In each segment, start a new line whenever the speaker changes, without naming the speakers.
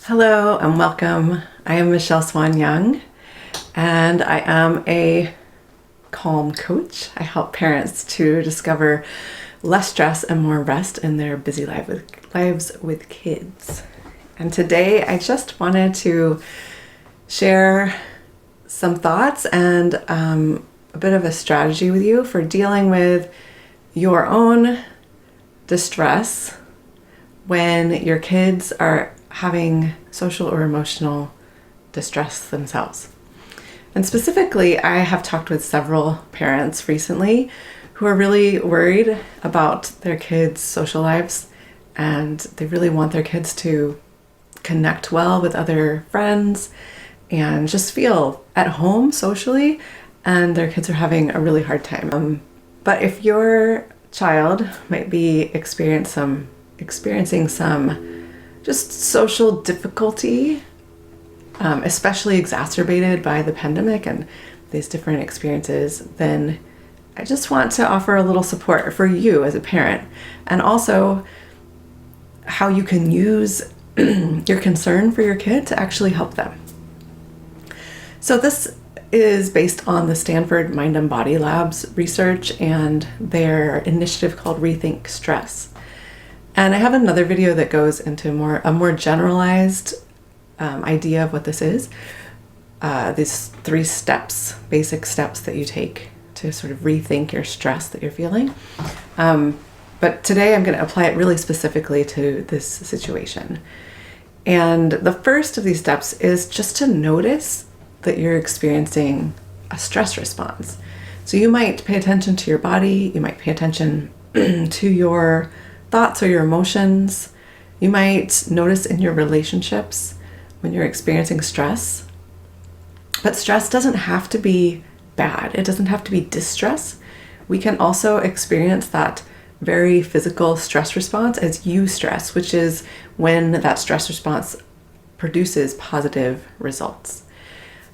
Hello and welcome. I am Michelle Swan Young and I am a calm coach. I help parents to discover less stress and more rest in their busy lives with kids. And today I just wanted to share some thoughts and a bit of a strategy with you for dealing with your own distress when your kids are having social or emotional distress themselves. And specifically, I have talked with several parents recently who are really worried about their kids' social lives, and they really want their kids to connect well with other friends and just feel at home socially, and their kids are having a really hard time. But if your child might be experiencing some just social difficulty, especially exacerbated by the pandemic and these different experiences, then I just want to offer a little support for you as a parent, and also how you can use your concern for your kid to actually help them. So this is based on the Stanford Mind and Body Labs research and their initiative called Rethink Stress. And I have another video that goes into a more generalized idea of what this is. These 3 steps, basic steps that you take to sort of rethink your stress that you're feeling. But today I'm going to apply it really specifically to this situation. And the first of these steps is just to notice that you're experiencing a stress response. So you might pay attention to your body, you might pay attention to your thoughts or your emotions. You might notice in your relationships when you're experiencing stress. But stress doesn't have to be bad. It doesn't have to be distress. We can also experience that very physical stress response as eustress, which is when that stress response produces positive results.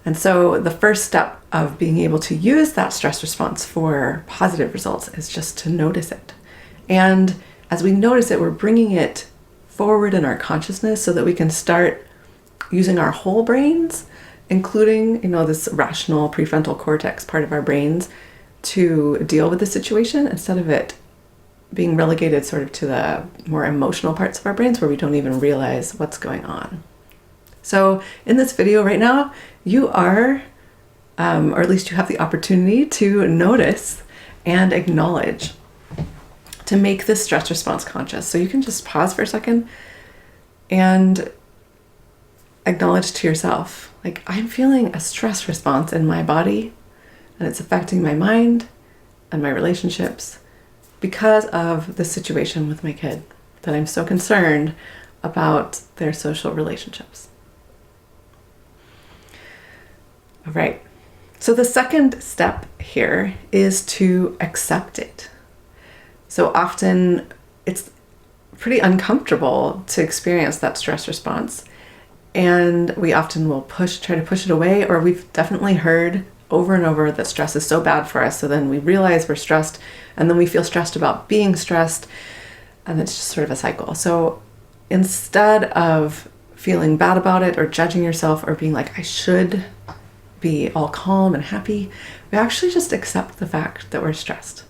And so the first step of being able to use that stress response for positive results is just to notice it. And as we notice it, we're bringing it forward in our consciousness so that we can start using our whole brains, including, this rational prefrontal cortex part of our brains, to deal with the situation instead of it being relegated sort of to the more emotional parts of our brains where we don't even realize what's going on. So in this video right now, you are, or at least you have the opportunity to notice and acknowledge, to make this stress response conscious. So you can just pause for a second and acknowledge to yourself, like, I'm feeling a stress response in my body and it's affecting my mind and my relationships because of the situation with my kid, that I'm so concerned about their social relationships. All right. So the second step here is to accept it. So often it's pretty uncomfortable to experience that stress response, and we often will try to push it away, or we've definitely heard over and over that stress is so bad for us. So then we realize we're stressed, and then we feel stressed about being stressed, and it's just sort of a cycle. So instead of feeling bad about it or judging yourself or being like, I should be all calm and happy, we actually just accept the fact that we're stressed.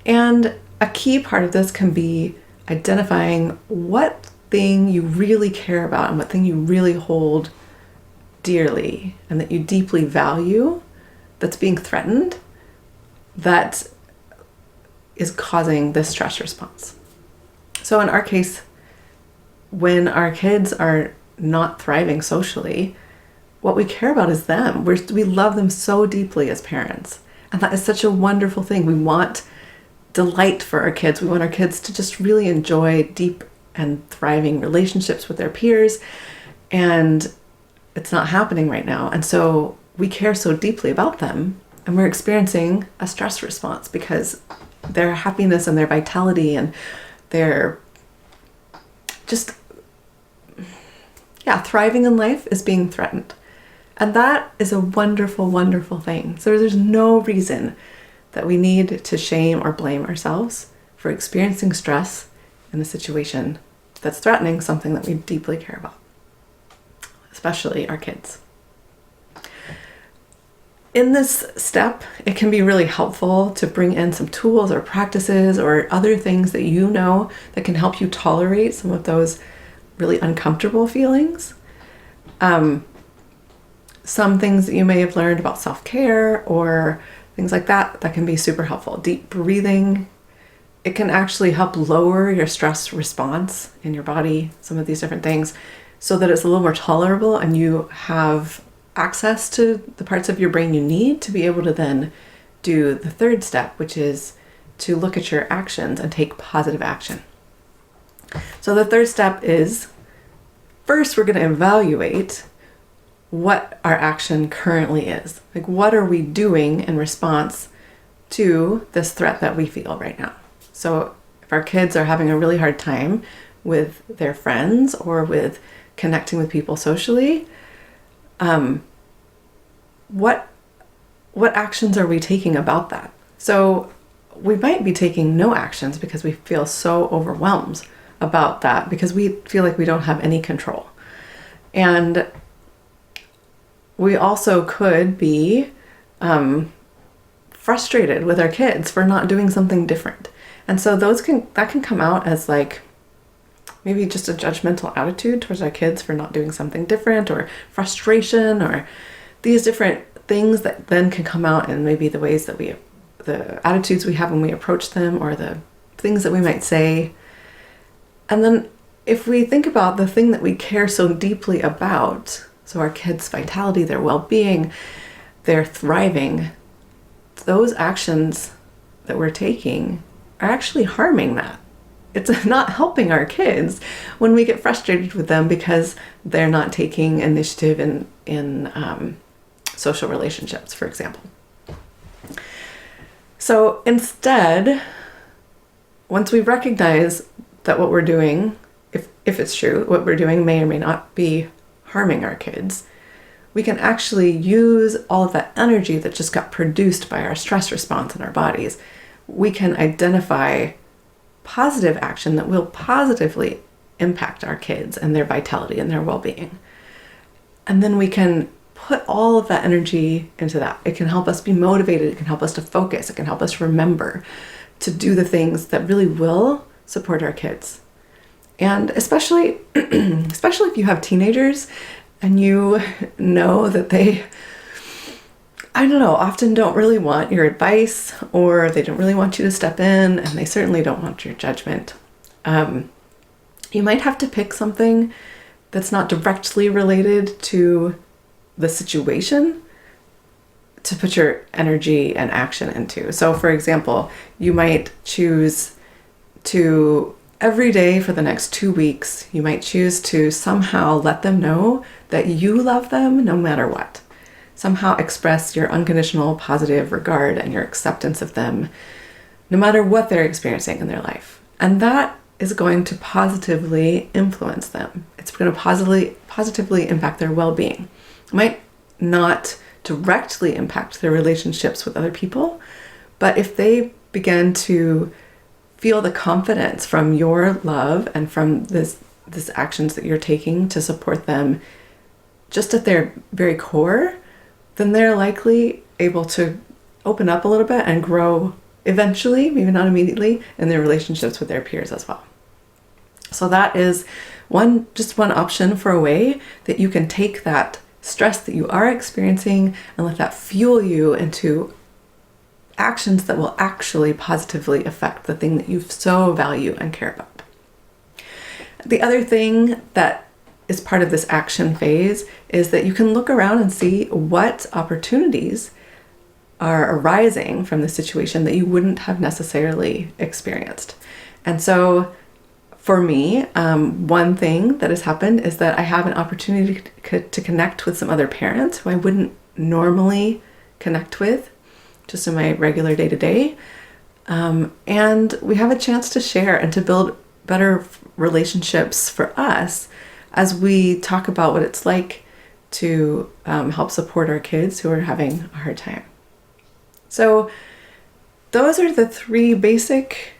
And a key part of this can be identifying what thing you really care about and what thing you really hold dearly and that you deeply value that's being threatened, that is causing this stress response. So in our case, when our kids are not thriving socially, what we care about is them. We love them so deeply as parents. And that is such a wonderful thing. We want delight for our kids. We want our kids to just really enjoy deep and thriving relationships with their peers. And it's not happening right now. And so we care so deeply about them, and we're experiencing a stress response because their happiness and their vitality and their just, thriving in life is being threatened. And that is a wonderful, wonderful thing. So there's no reason that we need to shame or blame ourselves for experiencing stress in a situation that's threatening something that we deeply care about. especially our kids. In this step, it can be really helpful to bring in some tools or practices or other things that you know that can help you tolerate some of those really uncomfortable feelings. Some things that you may have learned about self-care or things like that can be super helpful. Deep breathing. It can actually help lower your stress response in your body, some of these different things, so that it's a little more tolerable and you have access to the parts of your brain you need to be able to then do the third step, which is to look at your actions and take positive action. So the third step is, first we're going to evaluate what our action currently is. Like, what are we doing in response to this threat that we feel right now? So if our kids are having a really hard time with their friends or with connecting with people socially, what actions are we taking about that? So we might be taking no actions because we feel so overwhelmed about that because we feel like we don't have any control. And we also could be frustrated with our kids for not doing something different. And so that can come out as like maybe just a judgmental attitude towards our kids for not doing something different, or frustration, or these different things that then can come out in maybe the ways that the attitudes we have when we approach them, or the things that we might say. And then if we think about the thing that we care so deeply about, so our kids' vitality, their well-being, their thriving, those actions that we're taking are actually harming that. It's not helping our kids when we get frustrated with them because they're not taking initiative in social relationships, for example. So instead, once we recognize that what we're doing, if it's true, what we're doing may or may not be harming our kids, we can actually use all of that energy that just got produced by our stress response in our bodies. We can identify positive action that will positively impact our kids and their vitality and their well-being. And then we can put all of that energy into that. It can help us be motivated. It can help us to focus. It can help us remember to do the things that really will support our kids. And especially if you have teenagers and you know that they, often don't really want your advice, or they don't really want you to step in, and they certainly don't want your judgment. You might have to pick something that's not directly related to the situation to put your energy and action into. So for example, you might choose to, every day for the next 2 weeks, you might choose to somehow let them know that you love them no matter what. Somehow express your unconditional positive regard and your acceptance of them, no matter what they're experiencing in their life. And that is going to positively influence them. It's going to positively impact their well-being. It might not directly impact their relationships with other people, but if they begin to feel the confidence from your love and from this actions that you're taking to support them just at their very core, then they're likely able to open up a little bit and grow eventually, maybe not immediately, in their relationships with their peers as well. So that is one option for a way that you can take that stress that you are experiencing and let that fuel you into actions that will actually positively affect the thing that you so value and care about. The other thing that is part of this action phase is that you can look around and see what opportunities are arising from the situation that you wouldn't have necessarily experienced. And so for me, one thing that has happened is that I have an opportunity to connect with some other parents who I wouldn't normally connect with just in my regular day-to-day. And we have a chance to share and to build better relationships for us as we talk about what it's like to help support our kids who are having a hard time. So those are the 3 basic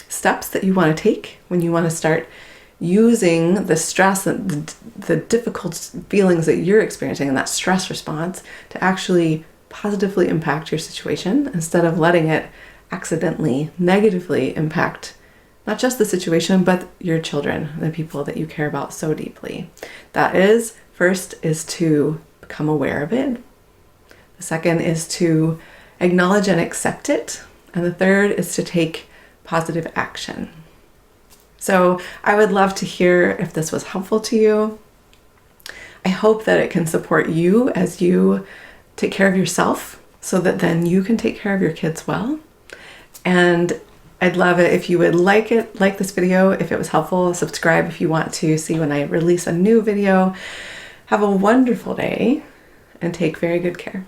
steps that you want to take when you want to start using the stress and the difficult feelings that you're experiencing in that stress response to actually positively impact your situation instead of letting it accidentally negatively impact not just the situation, but your children, the people that you care about so deeply. That is, first is to become aware of it. The second is to acknowledge and accept it. And the third is to take positive action. So I would love to hear if this was helpful to you. I hope that it can support you as you take care of yourself so that then you can take care of your kids well. And I'd love it if you would like this video, if it was helpful. Subscribe if you want to see when I release a new video. Have a wonderful day and take very good care.